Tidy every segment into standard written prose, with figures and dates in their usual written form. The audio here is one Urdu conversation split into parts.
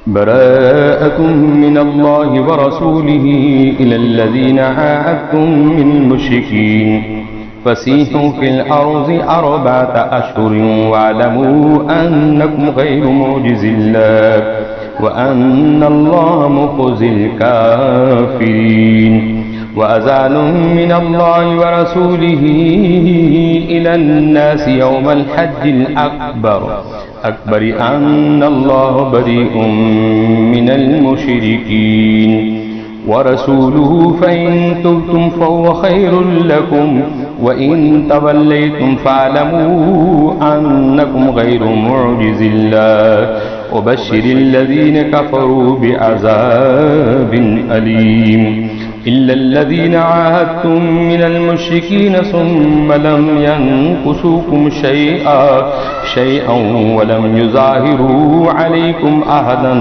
براءة من الله ورسوله إلى الذين عاهدتم من المشركين فسيحوا في الأرض 4 أشهر واعلموا أنكم غير معجز الله وأن الله مخزي الكافرين. وأذان من الله ورسوله إلى الناس يوم الحج الأكبر أن الله بريء من المشركين ورسوله فإن تبتم فهو خير لكم وإن توليتم فاعلموا أنكم غير معجز الله وبشر الذين كفروا بعذاب أليم. إلا الذين عاهدتم من المشركين ثم لم ينقصوكم شيئا ولم يظاهروا عليكم أحدا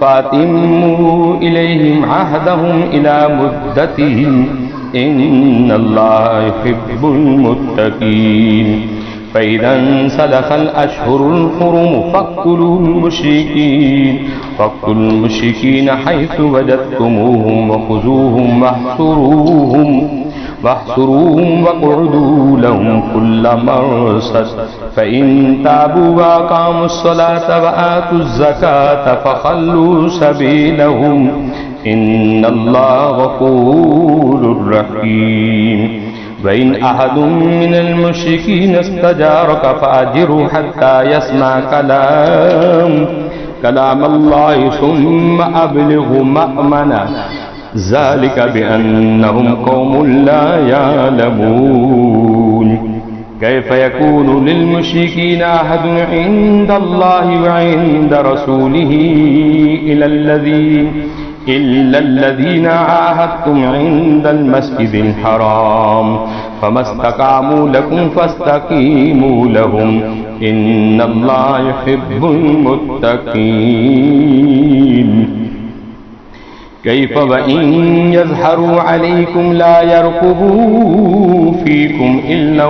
فأتموا إليهم عهدهم إلى مدتهم إن الله يحب المتقين. فإذا انسلخ الأشهر الحرم فاقتلوا المشركين حيث وجدتموهم وخذوهم واحصروهم واقعدوا لهم كل مرصد. فإن تابوا وأقاموا الصلاة وآتوا الزكاة فخلوا سبيلهم إن الله غفور رحيم. وإن أحد من المشركين استجارك فأجره حتى يسمع كلام الله ثم أبلغه مأمنا ذلك بأنهم قوم لا يعلمون. كيف يكون للمشركين عهد عند الله وعند رسوله إلا الذين عاهدتم عند المسجد الحرام فما استقاموا لكم فاستقيموا لهم إن الله يحب المتقين. كيف وإن يظهروا عليكم لا يرقبوا فيكم إلا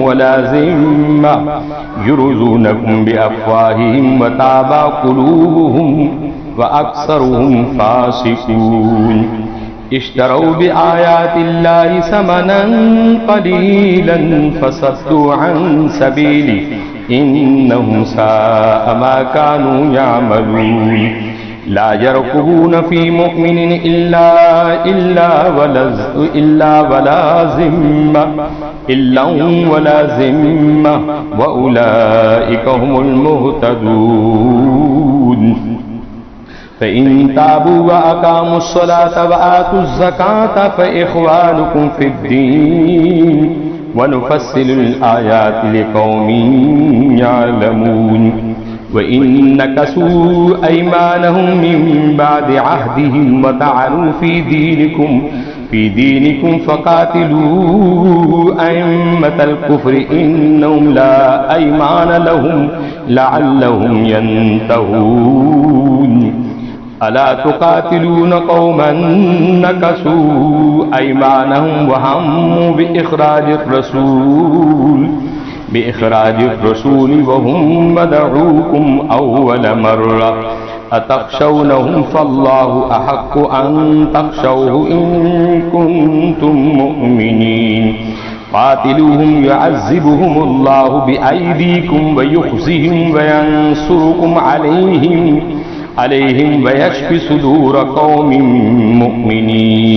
ولا ذمة يرضونكم بأفواههم وتابى قلوبهم وأكثرهم فاسقون. اشتروا بآيات الله ثمنا قليلا فصدوا عن سبيله إنهم ساء ما كانوا يعملون. لا يرقبون في مؤمن إلا ولا ذمة وأولئك هم المهتدون. فإن تابوا وأقاموا الصلاة وآتوا الزكاة فإخوانكم في الدين ونفصل الآيات لقوم يعلمون. وإن نكثوا أيمانهم من بعد عهدهم وطعنوا في دينكم فقاتلوا أئمة الكفر إنهم لا أيمان لهم لعلهم ينتهون. ألا تقاتلون قوما نكثوا أيمانهم وهموا بإخراج الرسول وهم بدعوكم أول مرة أتخشونهم فالله أحق أن تخشوه إن كنتم مؤمنين. قاتلوهم يعذبهم الله بأيديكم ويخزهم وينصركم عليهم ويشفي صدور قوم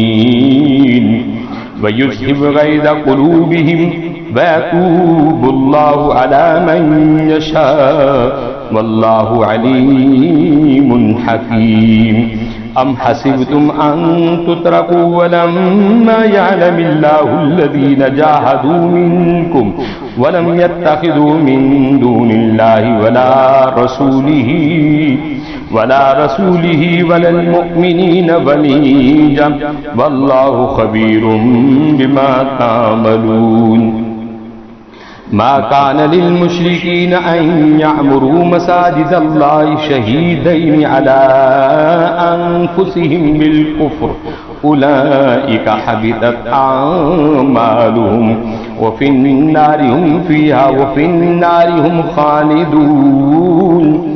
مؤمنين ويذهب غيظ قلوبهم ويتوب الله على من يشاء والله عليم حكيم. أم حسبتم أن تتركوا ولما يعلم الله الذين جاهدوا منكم ولم يتخذوا من دون الله ولا رسوله ولا المؤمنين وليجا والله خبير بما تعملون. ما كان للمشركين أن يعمروا مساجد الله شهيدين على أنفسهم بالكفر أولئك حبطت أعمالهم وفي النار هم فيها وفي النار هم خالدون.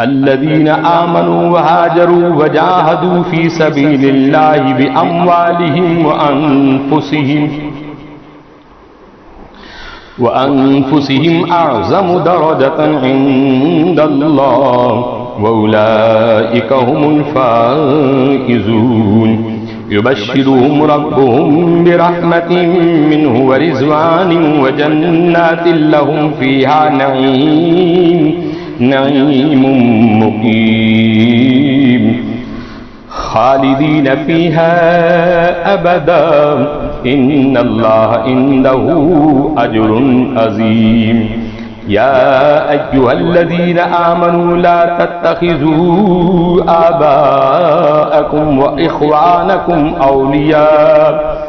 الذين آمنوا وهاجروا وجاهدوا في سبيل الله بأموالهم وأنفسهم أعظم درجة عند الله وأولئك هم الفائزون يبشرهم ربهم برحمة منه ورضوان وجنات لهم فيها نعيم مقيم خالدين فيها أبدا إن الله عنده أجر عظيم يا أيها الذين آمنوا لا تتخذوا آباءكم وإخوانكم أولياء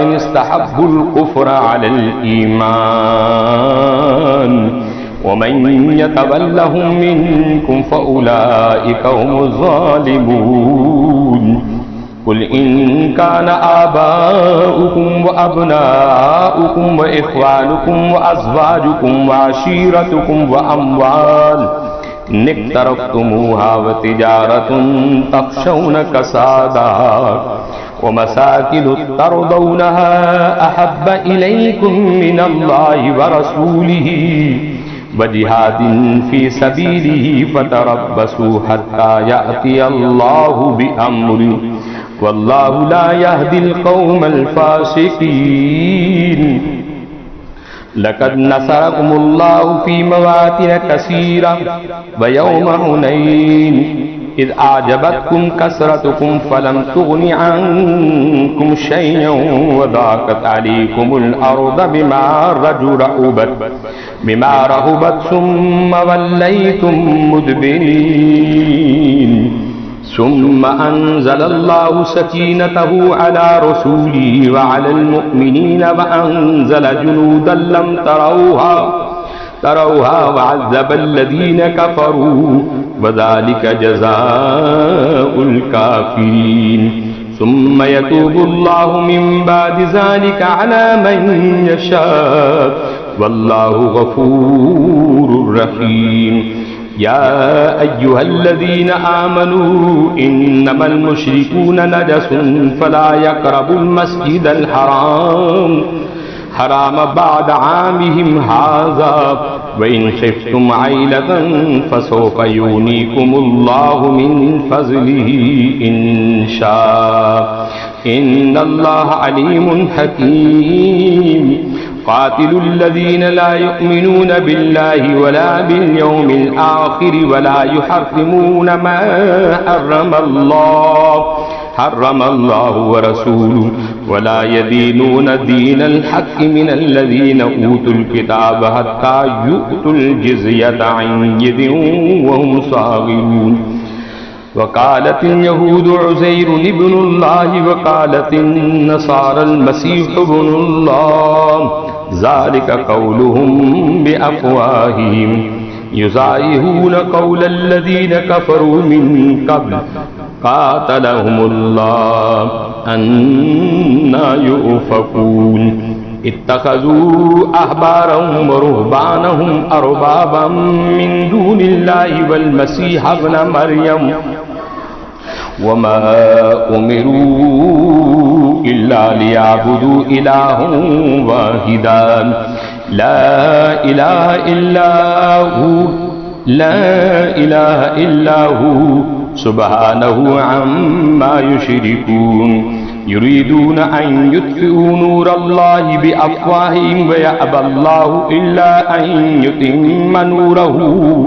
إن استحبوا الكفر على الإيمان ومن يتولهم منكم فأولئك هم الظالمون قل إن كان آباؤكم وأبناؤكم وإخوانكم وأزواجكم وعشيرتكم وأموال اقترفتموها وتجارة تخشون كسادها ومساكن ترضونها أحب إليكم من الله ورسوله وجهاد في سبيله فتربصوا حتى يأتي الله بأمره والله لا يهدي القوم الفاسقين لقد نصركم الله في مواطن كثيرة ويوم حنين إذ أعجبتكم كثرتكم فلم تغن عنكم شيئا وضاقت عليكم الأرض بما رحبت ثم وليتم مدبرين ثم أنزل الله سكينته على رسوله وعلى المؤمنين وأنزل جنودا لم تروها وعذب الذين كفروا وذلك جزاء الكافرين ثم يتوب الله من بعد ذلك على من يشاء والله غفور رحيم يا أيها الذين آمنوا إنما المشركون نجس فلا يقربوا المسجد الحرام بعد عامهم هذا وإن خفتم عيلة فسوف يغنيكم الله من فضله إن شاء إن الله عليم حكيم قاتلوا الذين لا يؤمنون بالله ولا باليوم الآخر ولا يحرمون ما حرم الله ورسوله ولا يدينون دين الحق من الذين أوتوا الكتاب حتى يؤتوا الجزية عن يد وهم صاغرون وقالت اليهود عزير ابن الله وقالت النصارى المسيح ابن الله ذلك قولهم بأفواههم يضاهئون قول الذين كفروا من قبل قاتلهم الله أنى يؤفكون اتخذوا أحبارهم ورهبانهم أربابا من دون الله والمسيح ابن مريم وما أمروا إلا ليعبدوا إلها واحدا لا إله إلا هو سبحانه عما يشركون يريدون أن يطفئوا نور الله بأفواههم ويأبى الله إلا أن يتم نوره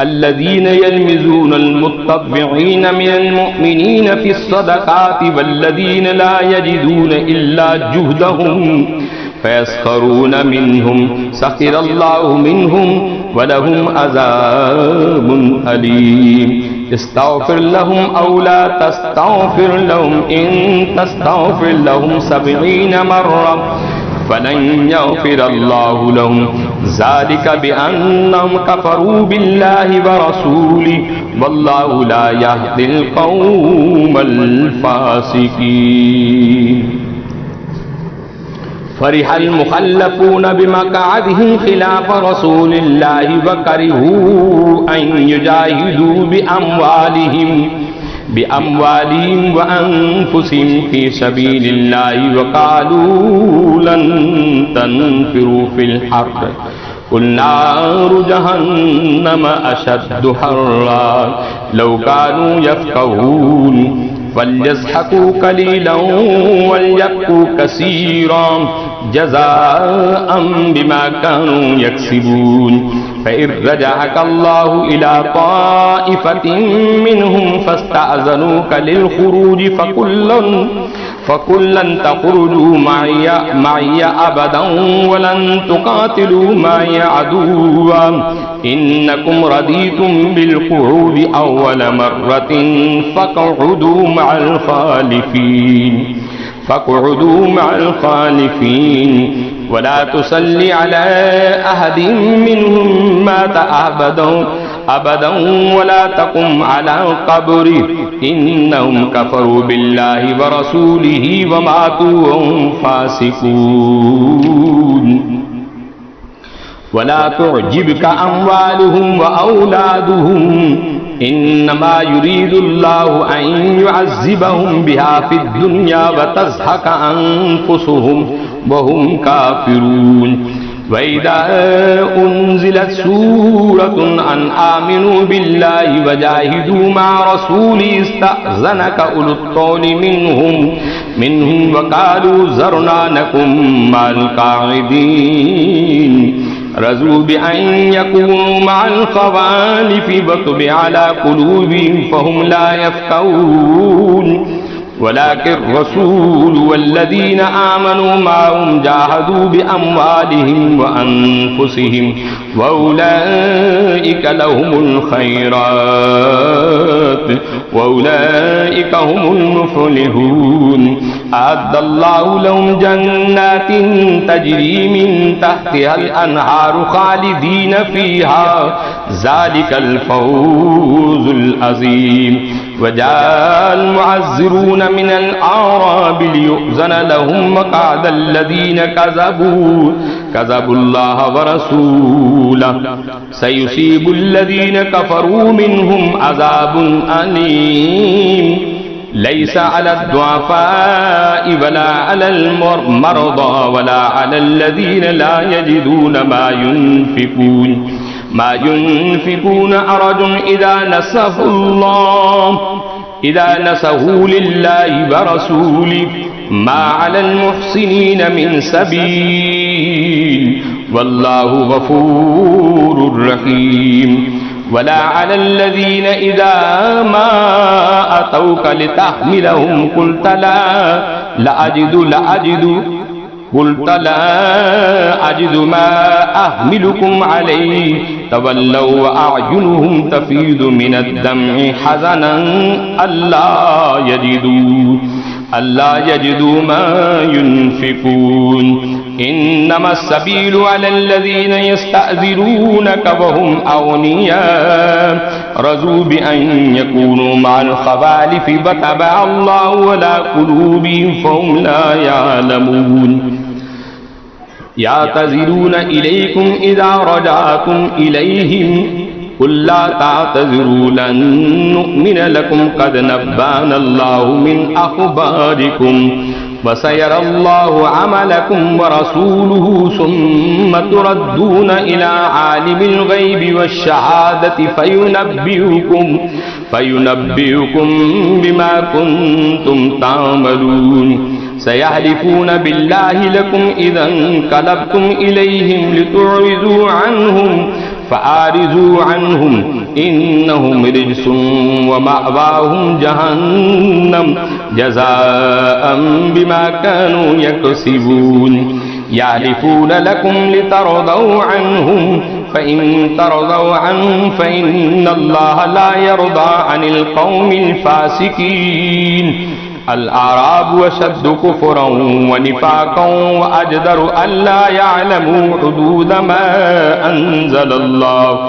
الذين يلمزون المتطوعين من المؤمنين في الصدقات والذين لا يجدون إلا جهدهم فيسخرون منهم سخر الله منهم ولهم عذاب أليم استغفر لهم أو لا تستغفر لهم إن تستغفر لهم 70 مرة فلن يغفر الله لهم ذلك بأنهم كفروا بالله ورسوله والله لا يهدي القوم الفاسقين. فرح المخلفون بمقعدهم خلاف رسول الله وكرهوا أن يجاهدوا بأموالهم وأنفسهم في سبيل الله وقالوا لن تنفروا في الحرب قل نار جهنم أشد حرا لو كانوا يفقهون فليضحكوا قليلا وليبكوا كثيرا جزاء بما كانوا يكسبون. فإن رجعك الله إلى طائفة منهم فاستأذنوك للخروج فقل لن تخرجوا معي أبدا ولن تقاتلوا معي عدوا إنكم رضيتم بالقعود أول مرة فاقعدوا مع الخالفين ولا تصل على أحد منهم مات أبدا ولا تقم على قبره إنهم كفروا بالله ورسوله وماتوا وهم فاسقون. ولا تعجبك أموالهم وأولادهم إنما يريد الله أن يعذبهم بها في الدنيا وتزهق أنفسهم وهم كافرون. وإذا أنزلت سورة أن آمنوا بالله وجاهدوا مع رسوله استأذنك أولو الطول منهم وقالوا ذرنا نكن مع القاعدين رضوا بأن يكونوا مع الخوالف وطبع على قلوبهم فهم لا يفقهون. ولكن الرسول والذين آمنوا معهم جاهدوا بأموالهم وأنفسهم وأولئك لهم الخيرات وأولئك هم المفلحون. أعد الله لهم جنات تجري من تحتها الأنهار خالدين فيها ذلك الفوز العظيم. وجاء المعذرون من الأعراب ليؤذن لهم وقعد الذين كذبوا الله ورسوله سيصيب الذين كفروا منهم عذاب أليم. ليس على الضعفاء ولا على المرضى ولا على الذين لا يجدون ما ينفقون حرج إذا نصحوا لله ورسوله ما على المحسنين من سبيل والله غفور رحيم. ولا على الذين إذا ما أتوك لتحملهم قلت لا أجد ما أحملكم عليه تولوا وأعينهم تفيض من الدمع حزنا ألا يجدوا ما ينفقون. إنما السبيل على الذين يستأذنونك وهم أغنياء رضوا بأن يكونوا مع الخوالف وطبع الله على قلوبهم فهم لا يعلمون. يعتذرون إليكم إذا رجعتم إليهم قل لا تعتذروا لن نؤمن لكم قد نبأنا الله من أخباركم وسيرى الله عملكم ورسوله ثم تردون إلى عالم الغيب والشهادة فينبئكم بما كنتم تعملون. سيحلفون بالله لكم إذا انقلبتم إليهم لتعرضوا عنهم فأعرضوا عنهم إنهم رجس ومأواهم جهنم جزاء بما كانوا يكسبون. يحلفون لكم لترضوا عنهم فإن ترضوا عنهم فإن الله لا يرضى عن القوم الفاسقين. الأعراب أشد كفرا ونفاقا وأجدر ألا يعلموا حدود ما أنزل الله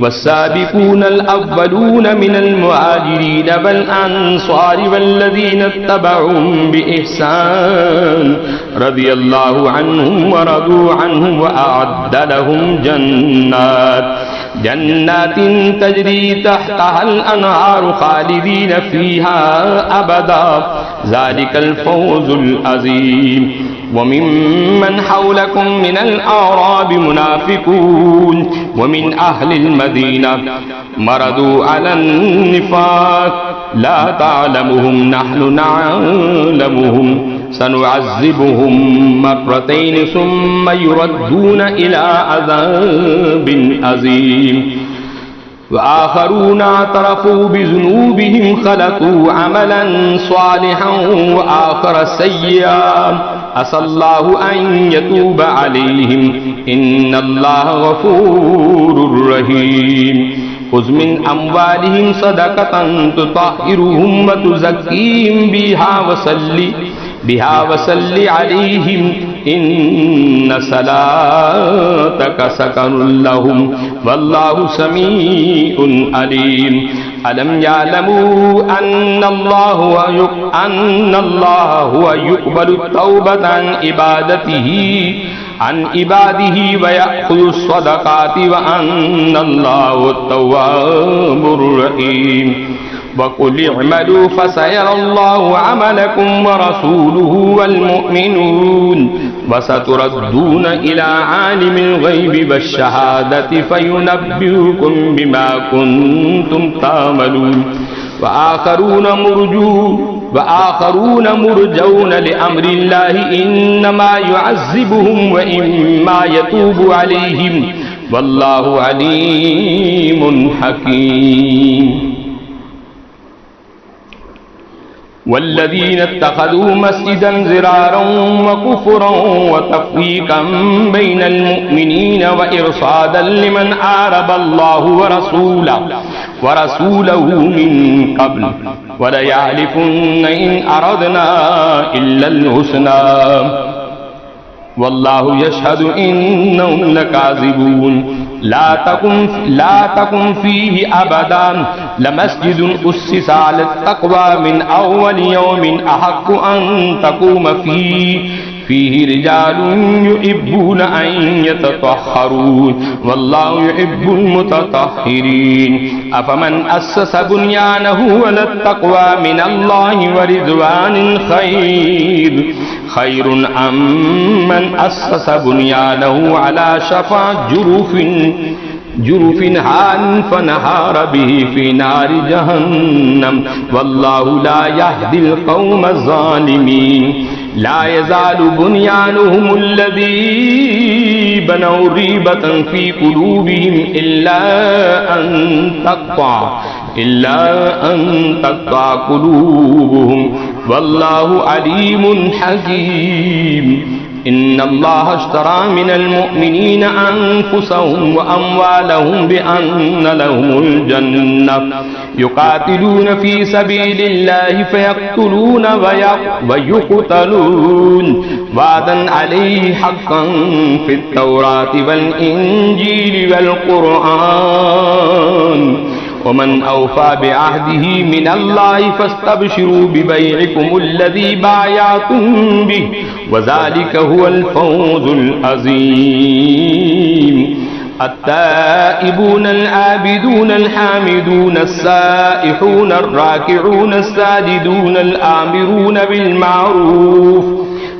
والسابقون الأولون من المهاجرين والأنصار والذين اتبعوهم بإحسان رضي الله عنهم ورضوا عنه وأعد لهم جنات تجري تحتها الأنهار خالدين فيها أبدا ذلك الفوز العظيم। وممن حولكم من الأعراب منافقون ومن أهل المدينة مرضوا على النفاق لا تعلمهم نحن نعلمهم سنعذبهم مرتين ثم يردون إلى عذاب عظيم। وآخرون اعترفوا بذنوبهم خلقوا عملا صالحا وآخر سيئا عسى الله أن يتوب عليهم إن الله غفور رحيم। خذ من أموالهم صدقة تطهرهم وتزكيهم بها وصل عليهم إن صلاتك سكن لهم والله سميع عليم। ألم يعلموا أن الله هو يقبل التوبة عن عباده ويأخذ الصدقات وأن الله هو التواب الرحيم। وقل اعملوا فسيرى الله عملكم ورسوله والمؤمنون وستردون إلى عالم الغيب والشهادة فينبئكم بما كنتم تعملون وآخرون مرجون لأمر الله إنما يعذبهم وإما يتوب عليهم والله عليم حكيم। والذين اتخذوا مسجدا ضرارا وكفرا وتفريقا بين المؤمنين وإرصادا لمن حارب الله ورسوله من قبل وليحلفن إن أردنا إلا الحسنى والله يشهد إنهم لكاذبون। لا تقم فيه أبدا لمسجد أسس على التقوى من أول يوم أحق أن تقوم فيه رجال يحبون أن يتطهرون والله يحب المتطهرين। أفمن أسس بنيانه على التقوى من الله ورضوان خير أم من أسس بنيانه على شفا جرف هار فنهار به في نار جهنم والله لا يهدي القوم الظالمين। لا يزال بنيانهم الذي بنوا ريبة في قلوبهم إلا أن تقطع قلوبهم والله عليم حكيم। إن الله اشترى من المؤمنين أنفسهم وأموالهم بأن لهم الجنة يقاتلون في سبيل الله فيقتلون ويقتلون وعدا عليه حقا في التوراة والإنجيل والقرآن ومن أوفى بعهده من الله فاستبشروا ببيعكم الذي بايعتم به وذلك هو الفوز العظيم। التائبون العابدون الحامدون السائحون الراكعون الساجدون الآمرون بالمعروف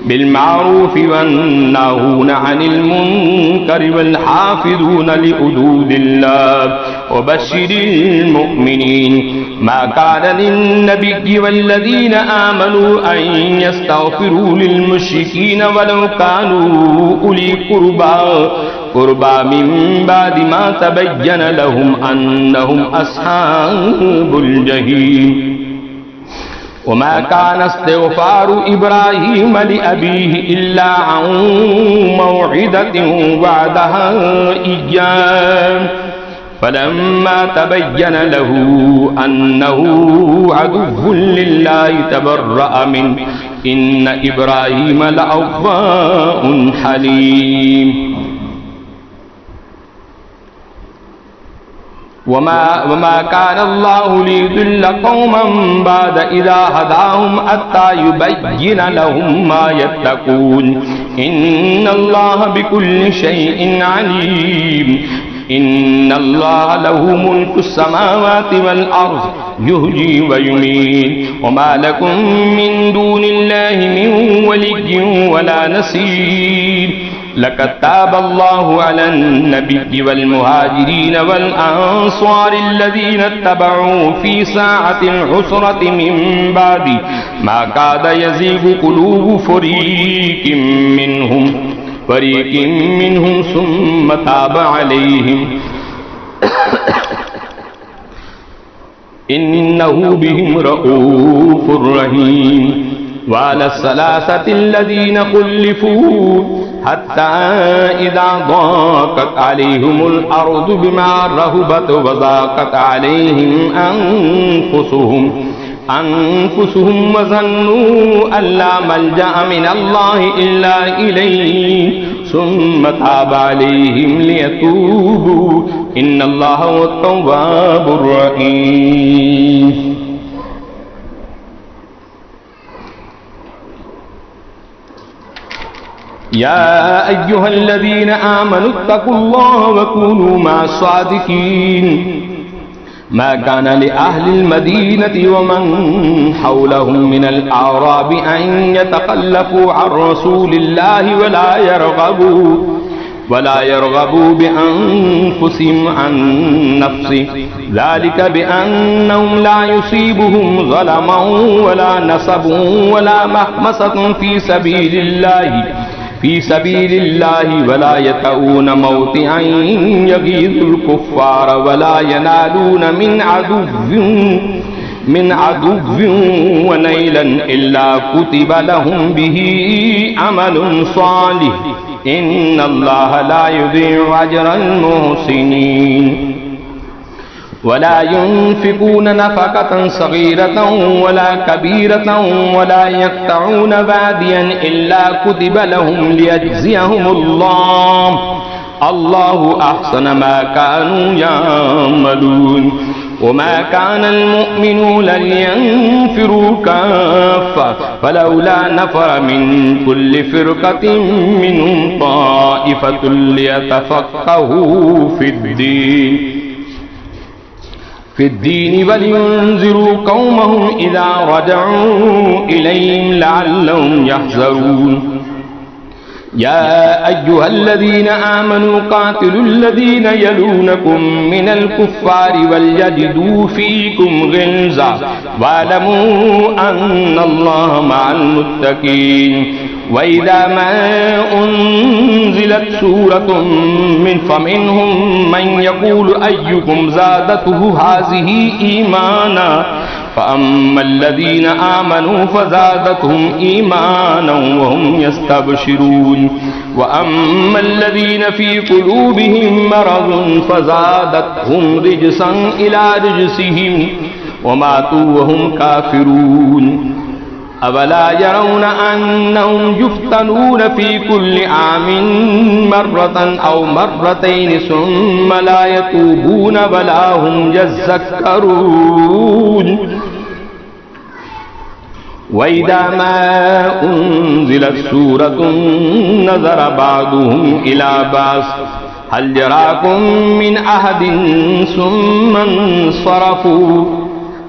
بالمعروف والناهون عن المنكر والحافظون لحدود الله وبشر المؤمنين. ما كان للنبي والذين آمنوا أن يستغفروا للمشركين ولو كانوا أولي قربى من بعد ما تبين لهم أنهم أصحاب الجحيم. وما كان استغفار إبراهيم لأبيه إلا عن موعدة وعدها إياه فلما تبين له أنه عدو لله تبرأ منه إن إبراهيم لأواه حليم. وما كان الله ليضل قوما بعد إذا هداهم حتى يبين لهم ما يتقون إن الله بكل شيء عليم. إن الله له ملك السماوات والأرض يحيي ويميت وما لكم من دون الله من ولي ولا نصير. لقد تاب الله على النبي والمهاجرين والأنصار الذين اتبعوا في ساعة العسرة من بعد ما كاد يزيغ قلوب فريق منهم ثم تاب عليهم إنه بهم رؤوف رحيم. وعلى الثلاثة الذين خلفوا حتى إذا ضاقت عليهم الأرض بما رحبت وضاقت عليهم أنفسهم وظنوا أن لا ملجأ من الله إلا إليه ثم تاب عليهم ليتوبوا إن الله هو التواب الرحيم. يا أيها الذين آمنوا اتقوا الله وكونوا مع الصادقين. ما كان لأهل المدينة ومن حولهم من الأعراب أن يتخلفوا عن رسول الله ولا يرغبوا بأنفسهم عن نفسه ذلك بأنهم لا يصيبهم ظلما ولا نصب ولا مخمصة في سبيل الله ولا يطؤون موطئا يغيظ الكفار ولا ينالون من عدو ونيلا إلا كتب لهم به عمل صالح إن الله لا يضيع أجر المحسنين. ولا ينفقون نفقة صغيرة ولا كبيرة ولا يقطعون واديا إلا كتب لهم ليجزيهم الله أحسن ما كانوا يعملون. وما كان المؤمنون لينفروا كافة فلولا نفر من كل فرقة منهم طائفة ليتفقهوا في الدين ولينذروا قومهم إذا رجعوا إليهم لعلهم يحذرون. يا أيها الذين آمنوا قاتلوا الذين يلونكم من الكفار وليجدوا فيكم غلظة واعلموا أن الله مع المتقين. وإذا ما أنزلت سورة فمنهم من يقول أيكم زادته هذه إيمانا فأما الذين آمنوا فزادتهم إيمانا وهم يستبشرون وأما الذين في قلوبهم مرض فزادتهم رجسا إلى رجسهم وماتوا وهم كافرون. أولا يرون أنهم يفتنون في كل عام مرة أو مرتين ثم لا يتوبون ولا هم يذكرون. وإذا ما أنزلت سورة نظر بعضهم إلى بعض هل يراكم من أحد ثم انصرفوا